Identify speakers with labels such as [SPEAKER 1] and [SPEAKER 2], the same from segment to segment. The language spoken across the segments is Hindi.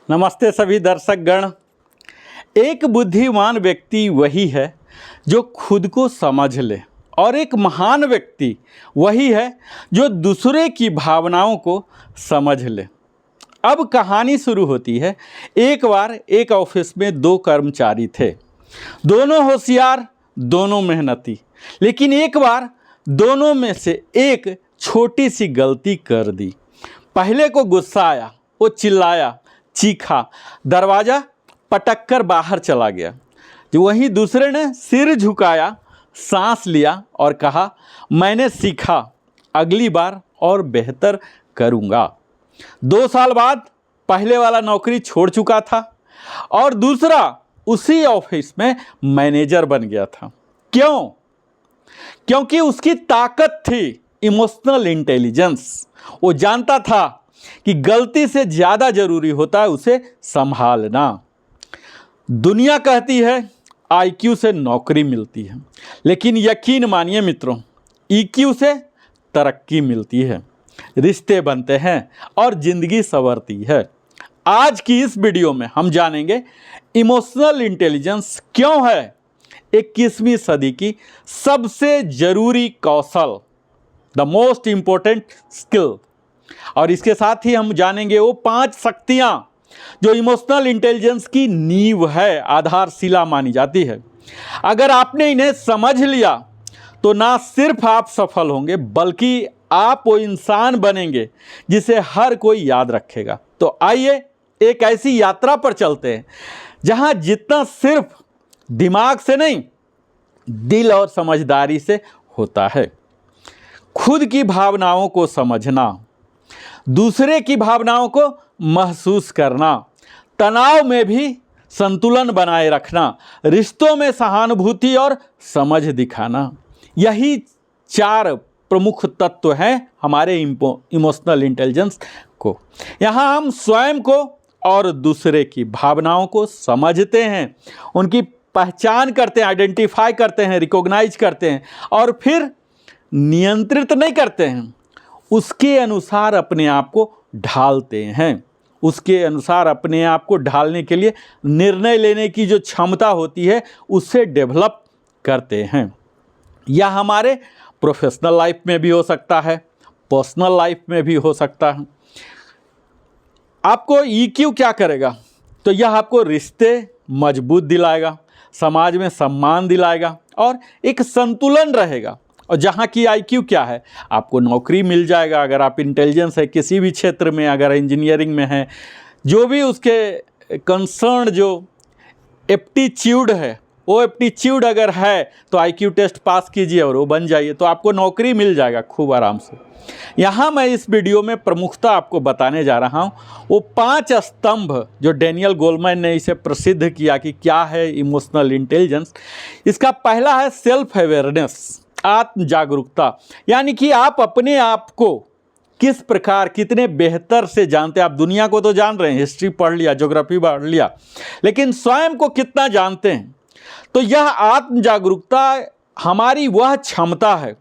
[SPEAKER 1] नमस्ते सभी दर्शकगण। एक बुद्धिमान व्यक्ति वही है जो खुद को समझ ले और एक महान व्यक्ति वही है जो दूसरे की भावनाओं को समझ ले। अब कहानी शुरू होती है। एक बार एक ऑफिस में दो कर्मचारी थे, दोनों होशियार, दोनों मेहनती, लेकिन एक बार दोनों में से एक छोटी सी गलती कर दी। पहले को गुस्सा आया, वो चिल्लाया, चीखा, दरवाज़ा पटक कर बाहर चला गया। जो वहीं दूसरे ने सिर झुकाया, सांस लिया और कहा, मैंने सीखा, अगली बार और बेहतर करूँगा। 2 साल बाद पहले वाला नौकरी छोड़ चुका था और दूसरा उसी ऑफिस में मैनेजर बन गया था। क्यों? क्योंकि उसकी ताकत थी इमोशनल इंटेलिजेंस। वो जानता था कि गलती से ज़्यादा ज़रूरी होता है उसे संभालना। दुनिया कहती है आईक्यू से नौकरी मिलती है, लेकिन यकीन मानिए मित्रों, ईक्यू से तरक्की मिलती है, रिश्ते बनते हैं और ज़िंदगी संवरती है। आज की इस वीडियो में हम जानेंगे इमोशनल इंटेलिजेंस क्यों है 21वीं सदी की सबसे ज़रूरी कौशल, द मोस्ट इम्पोर्टेंट स्किल। और इसके साथ ही हम जानेंगे वो 5 शक्तियाँ जो इमोशनल इंटेलिजेंस की नींव है, आधारशिला मानी जाती है। अगर आपने इन्हें समझ लिया तो ना सिर्फ आप सफल होंगे बल्कि आप वो इंसान बनेंगे जिसे हर कोई याद रखेगा। तो आइए एक ऐसी यात्रा पर चलते हैं जहाँ जितना सिर्फ दिमाग से नहीं, दिल और समझदारी से होता है। खुद की भावनाओं को समझना, दूसरे की भावनाओं को महसूस करना, तनाव में भी संतुलन बनाए रखना, रिश्तों में सहानुभूति और समझ दिखाना, यही 4 प्रमुख तत्व हैं हमारे इमोशनल इंटेलिजेंस को। यहाँ हम स्वयं को और दूसरे की भावनाओं को समझते हैं, उनकी पहचान करते हैं, आइडेंटिफाई करते हैं, रिकॉग्नाइज करते हैं और फिर नियंत्रित नहीं करते हैं, उसके अनुसार अपने आप को ढालते हैं। उसके अनुसार अपने आप को ढालने के लिए निर्णय लेने की जो क्षमता होती है उससे डेवलप करते हैं। यह हमारे प्रोफेशनल लाइफ में भी हो सकता है, पर्सनल लाइफ में भी हो सकता है। आपको ईक्यू क्या करेगा? तो यह आपको रिश्ते मजबूत दिलाएगा, समाज में सम्मान दिलाएगा और एक संतुलन रहेगा। और जहाँ की आईक्यू क्या है, आपको नौकरी मिल जाएगा अगर आप इंटेलिजेंस है किसी भी क्षेत्र में, अगर इंजीनियरिंग में है, जो भी उसके कंसर्न जो एप्टीट्यूड है, वो एप्टीट्यूड अगर है तो आईक्यू टेस्ट पास कीजिए और वो बन जाइए, तो आपको नौकरी मिल जाएगा खूब आराम से। यहाँ मैं इस वीडियो में प्रमुखता आपको बताने जा रहा हूँ वो 5 स्तंभ जो डैनियल गोलमैन ने इसे प्रसिद्ध किया कि क्या है इमोशनल इंटेलिजेंस। इसका पहला है सेल्फ अवेयरनेस, आत्म जागरूकता, यानी कि आप अपने आप को किस प्रकार कितने बेहतर से जानते हैं। आप दुनिया को तो जान रहे हैं, हिस्ट्री पढ़ लिया, ज्योग्राफी पढ़ लिया, लेकिन स्वयं को कितना जानते हैं। तो यह आत्म जागरूकता हमारी वह क्षमता है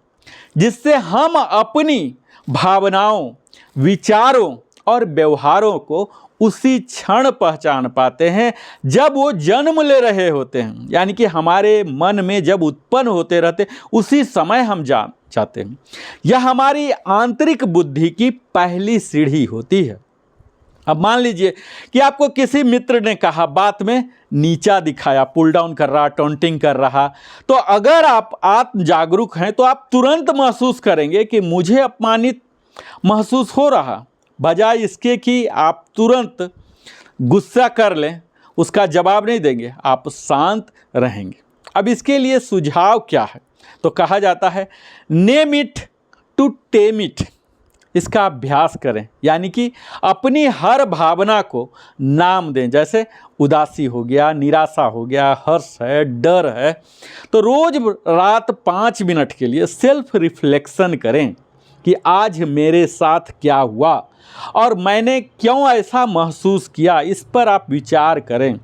[SPEAKER 1] जिससे हम अपनी भावनाओं, विचारों और व्यवहारों को उसी क्षण पहचान पाते हैं जब वो जन्म ले रहे होते हैं, यानी कि हमारे मन में जब उत्पन्न होते रहते उसी समय हम जान जाते हैं। यह हमारी आंतरिक बुद्धि की पहली सीढ़ी होती है। अब मान लीजिए कि आपको किसी मित्र ने कहा, बात में नीचा दिखाया, पुल डाउन कर रहा, टॉन्टिंग कर रहा, तो अगर आप आत्म जागरूक हैं तो आप तुरंत महसूस करेंगे कि मुझे अपमानित महसूस हो रहा, बजाय इसके कि आप तुरंत गुस्सा कर लें, उसका जवाब नहीं देंगे, आप शांत रहेंगे। अब इसके लिए सुझाव क्या है? तो कहा जाता है name it to tame it, इसका अभ्यास करें, यानी कि अपनी हर भावना को नाम दें। जैसे उदासी हो गया, निराशा हो गया, हर्ष है, डर है, तो रोज रात 5 मिनट के लिए सेल्फ रिफ्लेक्शन करें कि आज मेरे साथ क्या हुआ और मैंने क्यों ऐसा महसूस किया, इस पर आप विचार करें।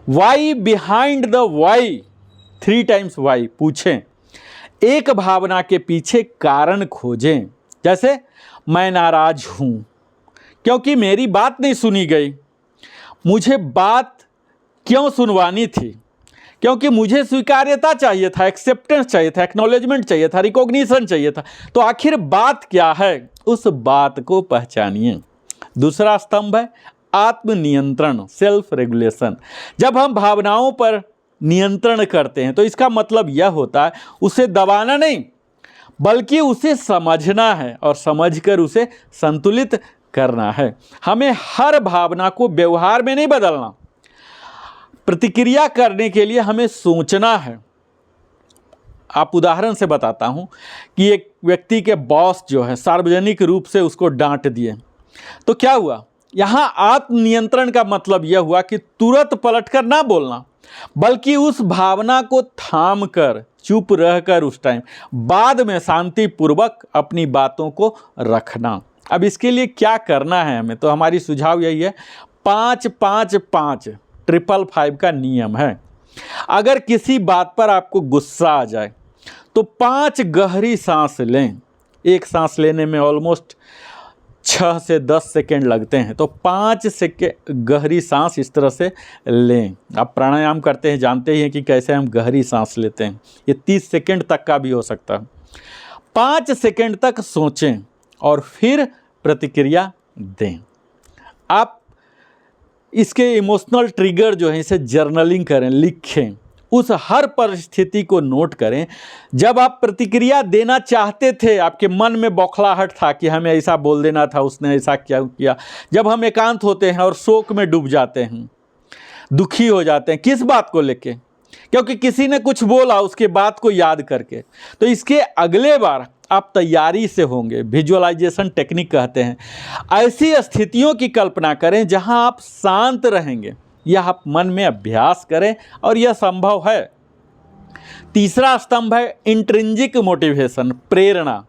[SPEAKER 1] Why behind the why, 3 times why पूछें। एक भावना के पीछे कारण खोजें। जैसे मैं नाराज हूँ क्योंकि मेरी बात नहीं सुनी गई, मुझे बात क्यों सुनवानी थी? क्योंकि मुझे स्वीकार्यता चाहिए था, एक्सेप्टेंस चाहिए था, एक्नॉलेजमेंट चाहिए था, रिकॉग्निशन चाहिए था। तो आखिर बात क्या है, उस बात को पहचानिए। दूसरा स्तंभ है आत्मनियंत्रण, सेल्फ रेगुलेशन। जब हम भावनाओं पर नियंत्रण करते हैं तो इसका मतलब यह होता है उसे दबाना नहीं, बल्कि उसे समझना है और समझकर उसे संतुलित करना है। हमें हर भावना को व्यवहार में नहीं बदलना, प्रतिक्रिया करने के लिए हमें सोचना है। आप उदाहरण से बताता हूं कि एक व्यक्ति के बॉस जो है सार्वजनिक रूप से उसको डांट दिए, तो क्या हुआ? यहाँ आत्मनियंत्रण का मतलब यह हुआ कि तुरंत पलटकर ना बोलना, बल्कि उस भावना को थाम कर, चुप रहकर उस टाइम बाद में शांतिपूर्वक अपनी बातों को रखना। अब इसके लिए क्या करना है हमें? तो हमारी सुझाव यही है, 5-5-5 555 का नियम है। अगर किसी बात पर आपको गुस्सा आ जाए तो 5 गहरी सांस लें। एक सांस लेने में ऑलमोस्ट 6 से 10 सेकेंड लगते हैं, तो 5 सेकेंड गहरी सांस इस तरह से लें। आप प्राणायाम करते हैं, जानते ही हैं कि कैसे हम गहरी सांस लेते हैं। ये 30 सेकेंड तक का भी हो सकता है। 5 सेकेंड तक सोचें और फिर प्रतिक्रिया दें। आप इसके इमोशनल ट्रिगर जो है इसे जर्नलिंग करें, लिखें। उस हर परिस्थिति को नोट करें जब आप प्रतिक्रिया देना चाहते थे, आपके मन में बौखलाहट था कि हमें ऐसा बोल देना था, उसने ऐसा क्यों किया। जब हम एकांत होते हैं और शोक में डूब जाते हैं, दुखी हो जाते हैं, किस बात को लेके? क्योंकि किसी ने कुछ बोला, उसके बात को याद करके। तो इसके अगले बार आप तैयारी से होंगे। विजुअलाइजेशन टेक्निक कहते हैं। ऐसी स्थितियों की कल्पना करें जहां आप शांत रहेंगे। यह आप मन में अभ्यास करें और यह संभव है। तीसरा स्तंभ है इंट्रिंसिक मोटिवेशन, प्रेरणा।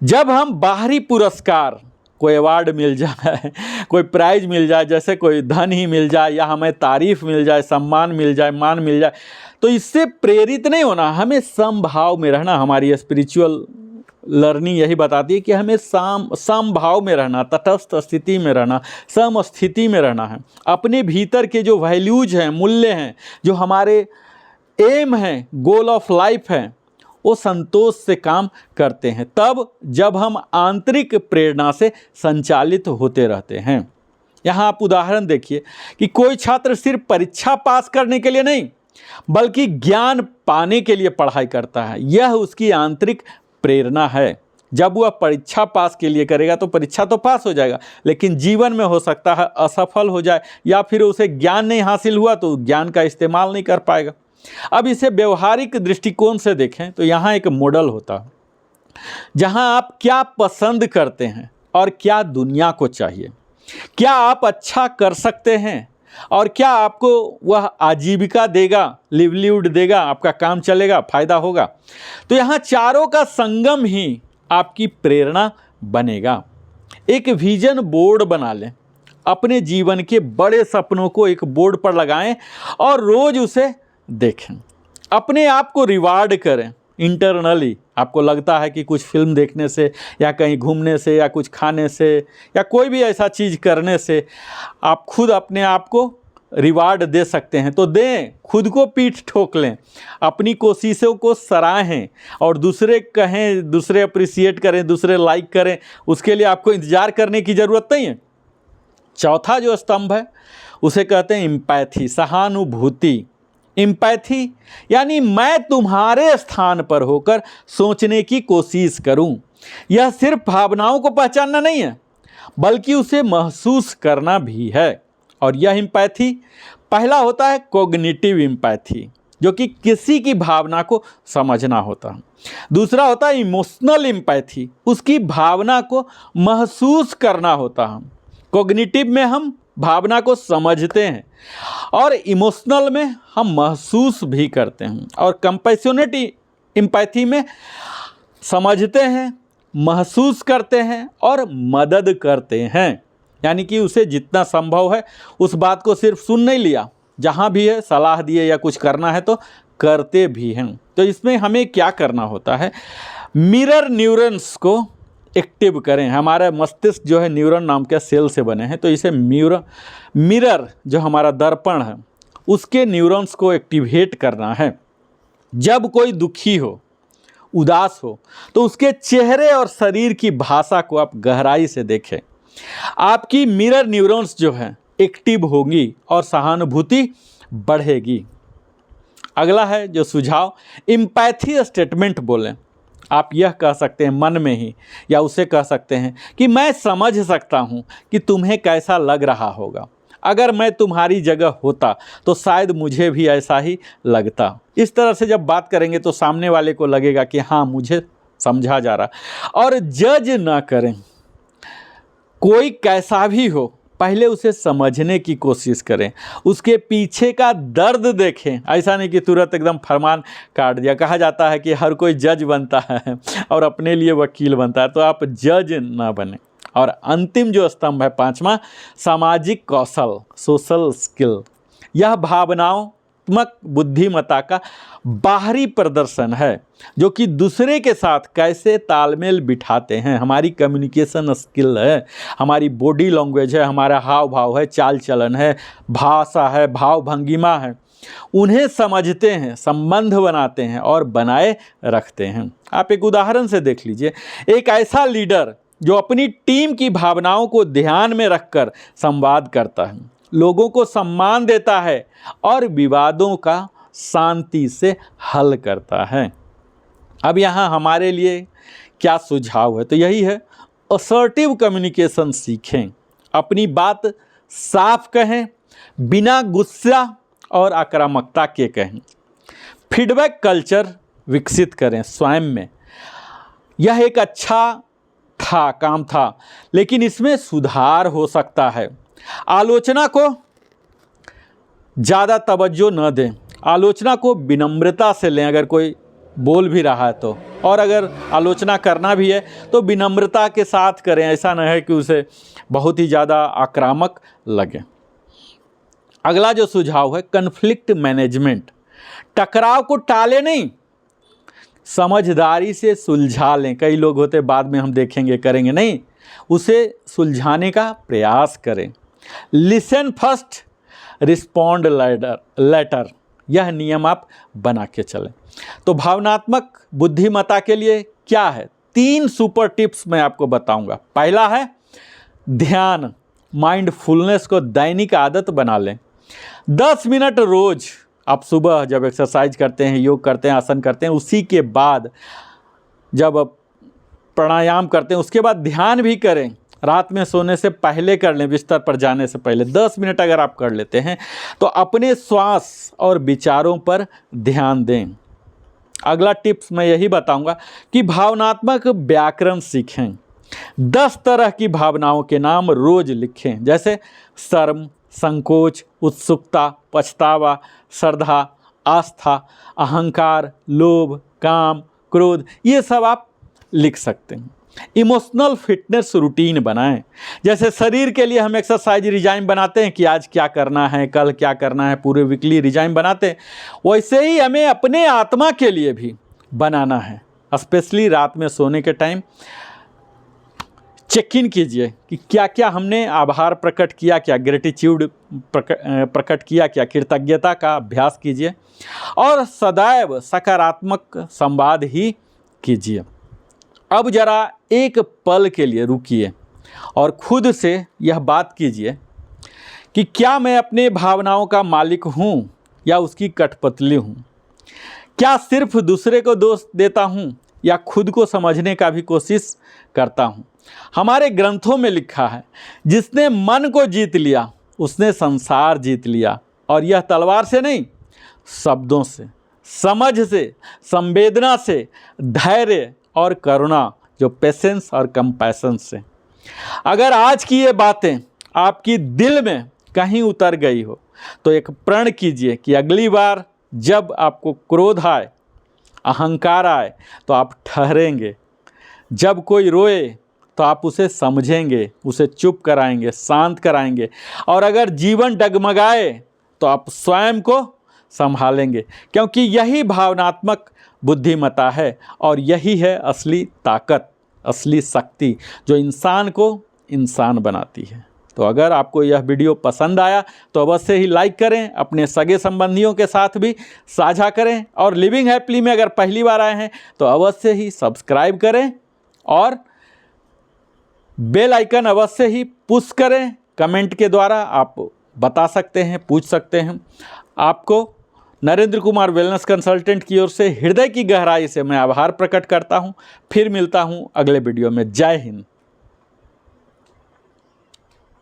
[SPEAKER 1] जब हम बाहरी पुरस्कार, कोई अवार्ड मिल जाए, कोई प्राइज मिल जाए, जैसे कोई धन ही मिल जाए या हमें तारीफ मिल जाए, सम्मान मिल जाए, मान मिल जाए, तो इससे प्रेरित नहीं होना, हमें समभाव में रहना। हमारी स्पिरिचुअल लर्निंग यही बताती है कि हमें समभाव में रहना, तटस्थ स्थिति में रहना, सम स्थिति में रहना है। अपने भीतर के जो वैल्यूज हैं, मूल्य हैं, जो हमारे एम हैं, गोल ऑफ लाइफ है, वो संतोष से काम करते हैं तब जब हम आंतरिक प्रेरणा से संचालित होते रहते हैं। यहाँ आप उदाहरण देखिए कि कोई छात्र सिर्फ परीक्षा पास करने के लिए नहीं, बल्कि ज्ञान पाने के लिए पढ़ाई करता है। यह उसकी आंतरिक प्रेरणा है। जब वह परीक्षा पास के लिए करेगा तो परीक्षा तो पास हो जाएगा, लेकिन जीवन में हो सकता है असफल हो जाए, या फिर उसे ज्ञान नहीं हासिल हुआ तो ज्ञान का इस्तेमाल नहीं कर पाएगा। अब इसे व्यवहारिक दृष्टिकोण से देखें तो यहाँ एक मॉडल होता है जहाँ आप क्या पसंद करते हैं और क्या दुनिया को चाहिए। क्या आप अच्छा कर सकते हैं और क्या आपको वह आजीविका देगा, लिवलीहुड देगा, आपका काम चलेगा, फायदा होगा। तो यहाँ चारों का संगम ही आपकी प्रेरणा बनेगा। एक विजन बोर्ड बना लें, अपने जीवन के बड़े सपनों को एक बोर्ड पर लगाएं और रोज उसे देखें। अपने आप को रिवार्ड करें इंटरनली। आपको लगता है कि कुछ फिल्म देखने से या कहीं घूमने से या कुछ खाने से या कोई भी ऐसा चीज़ करने से आप खुद अपने आप को रिवार्ड दे सकते हैं तो दें। खुद को पीठ ठोक लें, अपनी कोशिशों को सराहें और दूसरे कहें, दूसरे अप्रिशिएट करें, दूसरे लाइक करें, उसके लिए आपको इंतज़ार करने की ज़रूरत नहीं है। चौथा जो स्तंभ है उसे कहते हैं एम्पैथी, सहानुभूति। एम्पैथी यानी मैं तुम्हारे स्थान पर होकर सोचने की कोशिश करूं। यह सिर्फ भावनाओं को पहचानना नहीं है, बल्कि उसे महसूस करना भी है। और यह एम्पैथी पहला होता है कॉग्निटिव एम्पैथी, जो कि किसी की भावना को समझना होता है। दूसरा होता है इमोशनल एम्पैथी, उसकी भावना को महसूस करना होता है। कॉग्निटिव में हम भावना को समझते हैं और इमोशनल में हम महसूस भी करते हैं। और कंपैशनेट एम्पैथी में समझते हैं, महसूस करते हैं और मदद करते हैं। यानी कि उसे जितना संभव है उस बात को सिर्फ सुन नहीं लिया, जहाँ भी है सलाह दिए या कुछ करना है तो करते भी हैं। तो इसमें हमें क्या करना होता है, मिरर न्यूरॉन्स को एक्टिव करें। हमारा मस्तिष्क जो है न्यूरॉन नाम के सेल से बने हैं, तो इसे मिरर जो हमारा दर्पण है उसके न्यूरॉन्स को एक्टिवेट करना है। जब कोई दुखी हो, उदास हो, तो उसके चेहरे और शरीर की भाषा को आप गहराई से देखें। आपकी मिरर न्यूरॉन्स जो है एक्टिव होंगी और सहानुभूति बढ़ेगी। अगला है जो सुझाव, एम्पैथी स्टेटमेंट बोलें। आप यह कह सकते हैं मन में ही, या उसे कह सकते हैं कि मैं समझ सकता हूँ कि तुम्हें कैसा लग रहा होगा। अगर मैं तुम्हारी जगह होता तो शायद मुझे भी ऐसा ही लगता। इस तरह से जब बात करेंगे तो सामने वाले को लगेगा कि हाँ, मुझे समझा जा रहा। और जज ना करें, कोई कैसा भी हो, पहले उसे समझने की कोशिश करें, उसके पीछे का दर्द देखें। ऐसा नहीं कि तुरंत एकदम फरमान काट दिया। कहा जाता है कि हर कोई जज बनता है और अपने लिए वकील बनता है, तो आप जज ना बने। और अंतिम जो स्तंभ है, पांचवा, सामाजिक कौशल, सोशल स्किल। यह भावनात्मक बुद्धिमत्ता का बाहरी प्रदर्शन है जो कि दूसरे के साथ कैसे तालमेल बिठाते हैं। हमारी कम्युनिकेशन स्किल है, हमारी बॉडी लैंग्वेज है, हमारा हाव भाव है, चाल चलन है, भाषा है, भाव भंगिमा है। उन्हें समझते हैं, संबंध बनाते हैं और बनाए रखते हैं। आप एक उदाहरण से देख लीजिए, एक ऐसा लीडर जो अपनी टीम की भावनाओं को ध्यान में रखकर संवाद करता है, लोगों को सम्मान देता है और विवादों का शांति से हल करता है। अब यहाँ हमारे लिए क्या सुझाव है, तो यही है, असर्टिव कम्युनिकेशन सीखें, अपनी बात साफ कहें, बिना गुस्सा और आक्रामकता के कहें। फीडबैक कल्चर विकसित करें स्वयं में। यह एक अच्छा काम था, लेकिन इसमें सुधार हो सकता है। आलोचना को ज़्यादा तवज्जो न दें, आलोचना को विनम्रता से लें अगर कोई बोल भी रहा है तो, और अगर आलोचना करना भी है तो विनम्रता के साथ करें। ऐसा न है कि उसे बहुत ही ज़्यादा आक्रामक लगे। अगला जो सुझाव है, कन्फ्लिक्ट मैनेजमेंट। टकराव को टाले नहीं, समझदारी से सुलझा लें। कई लोग होते बाद में हम देखेंगे करेंगे, नहीं, उसे सुलझाने का प्रयास करें। लिसन फर्स्ट, रिस्पॉन्ड लेटर, यह नियम आप बना के चलें। तो भावनात्मक बुद्धिमत्ता के लिए क्या है, 3 सुपर टिप्स मैं आपको बताऊंगा। पहला है ध्यान, माइंडफुलनेस को दैनिक आदत बना लें। 10 मिनट रोज आप सुबह जब एक्सरसाइज करते हैं, योग करते हैं, आसन करते हैं, उसी के बाद जब प्राणायाम करते हैं उसके बाद ध्यान भी करें। रात में सोने से पहले कर लें, बिस्तर पर जाने से पहले 10 मिनट अगर आप कर लेते हैं तो अपने श्वास और विचारों पर ध्यान दें। अगला टिप्स मैं यही बताऊंगा कि भावनात्मक व्याकरण सीखें। 10 तरह की भावनाओं के नाम रोज लिखें, जैसे शर्म, संकोच, उत्सुकता, पछतावा, श्रद्धा, आस्था, अहंकार, लोभ, काम, क्रोध, ये सब आप लिख सकते हैं। इमोशनल फिटनेस रूटीन बनाएं, जैसे शरीर के लिए हम एक्सरसाइज रिजाइम बनाते हैं कि आज क्या करना है, कल क्या करना है, पूरे वीकली रिजाइम बनाते हैं, वैसे ही हमें अपने आत्मा के लिए भी बनाना है। स्पेशली रात में सोने के टाइम चेक इन कीजिए कि क्या क्या हमने आभार प्रकट किया, क्या ग्रेटिट्यूड प्रकट किया, क्या कृतज्ञता का अभ्यास कीजिए और सदैव सकारात्मक संवाद ही कीजिए। अब जरा एक पल के लिए रुकिए और खुद से यह बात कीजिए कि क्या मैं अपने भावनाओं का मालिक हूँ या उसकी कठपुतली हूँ? क्या सिर्फ दूसरे को दोष देता हूँ या खुद को समझने का भी कोशिश करता हूँ? हमारे ग्रंथों में लिखा है, जिसने मन को जीत लिया उसने संसार जीत लिया, और यह तलवार से नहीं, शब्दों से, समझ से, संवेदना से, धैर्य और करुणा, जो पेशेंस और कंपैशन से। अगर आज की ये बातें आपकी दिल में कहीं उतर गई हो तो एक प्रण कीजिए कि अगली बार जब आपको क्रोध आए, अहंकार आए, तो आप ठहरेंगे। जब कोई रोए तो आप उसे समझेंगे, उसे चुप कराएंगे, शांत कराएंगे, और अगर जीवन डगमगाए तो आप स्वयं को संभालेंगे, क्योंकि यही भावनात्मक बुद्धिमत्ता है और यही है असली ताकत। असली शक्ति जो इंसान को इंसान बनाती है। तो अगर आपको यह वीडियो पसंद आया तो अवश्य ही लाइक करें, अपने सगे संबंधियों के साथ भी साझा करें, और लिविंग हैप्पीली में अगर पहली बार आए हैं तो अवश्य ही सब्सक्राइब करें और बेल आइकन अवश्य ही पुश करें। कमेंट के द्वारा आप बता सकते हैं, पूछ सकते हैं। आपको नरेंद्र कुमार वेलनेस कंसल्टेंट की ओर से हृदय की गहराई से मैं आभार प्रकट करता हूं। फिर मिलता हूं अगले वीडियो में। जय हिंद।